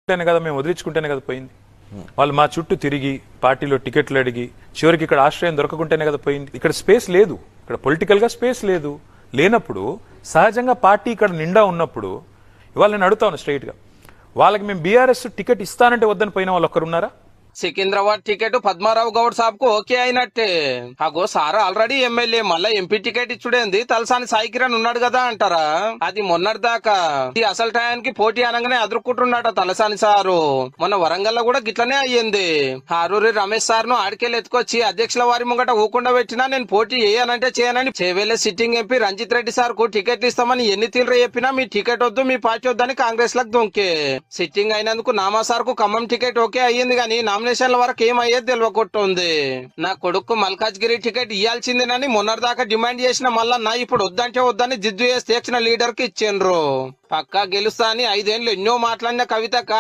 ఉంటేనే కదా మేము వదిలించుకుంటేనే కదా పోయింది. వాళ్ళు మా చుట్టూ తిరిగి పార్టీలో టికెట్లు అడిగి చివరికి ఇక్కడ ఆశ్రయం దొరకకుంటేనే కదా పోయింది. ఇక్కడ స్పేస్ లేదు, ఇక్కడ పొలిటికల్ గా స్పేస్ లేదు. లేనప్పుడు సహజంగా పార్టీ ఇక్కడ నిండా ఉన్నప్పుడు ఇవాళ నేను అడుగుతాను స్ట్రైట్ గా, వాళ్ళకి మేము బీఆర్ఎస్ టికెట్ ఇస్తానంటే వద్దని పోయిన వాళ్ళు ఒక్కరు ఉన్నారా? సికింద్రాబాద్ టికెట్ పద్మారావు గౌడ్ సాబ్ కు ఓకే అయినట్టే. అగో సార్ ఆల్రెడీ ఎమ్మెల్యే, మళ్ళా ఎంపీ టికెట్ ఇచ్చుడేంది, తలసాని సాయి కిరణ్ ఉన్నాడు కదా అంటారా? అది మొన్నటిదాకా ఈ అసలు టయానికి పోటీ అనగానే అదురుకుంటున్నాట తలసాని సారు. మొన్న వరంగల్ లో కూడా గిట్లనే అయ్యింది. ఆరూరి రమేష్ సార్ ను ఆడికెళ్ళి ఎత్తుకొచ్చి అధ్యక్షుల వారి ముంగట ఊకుండా పెట్టినా నేను పోటీ చేయనంటే చేయనని Chevella sitting MP Ranjith Reddy sir కు టికెట్ ఇస్తామని ఎన్ని తీర్లు చెప్పినా మీ టికెట్ వద్దు, మీ పార్టీ వద్దని కాంగ్రెస్ లకు దొంకే. సిట్టింగ్ అయినందుకు నామా సార్ కు ఖమ్మం టికెట్ ఓకే అయ్యింది కానీ నామినేషన్ల వరకు ఏమయ్యేది తెలియకొట్టుంది. నా కొడుకు మల్కాజ్గిరి టికెట్ ఇయ్యాల్సిందేనని మొన్నటిదాకా డిమాండ్ చేసిన మల్లన్న ఇప్పుడు వద్దంటే వద్దని జిద్దు చేసి తెచ్చిన లీడర్ కి ఇచ్చిండ్రు. పక్కా గెలుస్తా అని 5 ఏళ్లు ఎన్నో మాట్లాడిన కవితక్క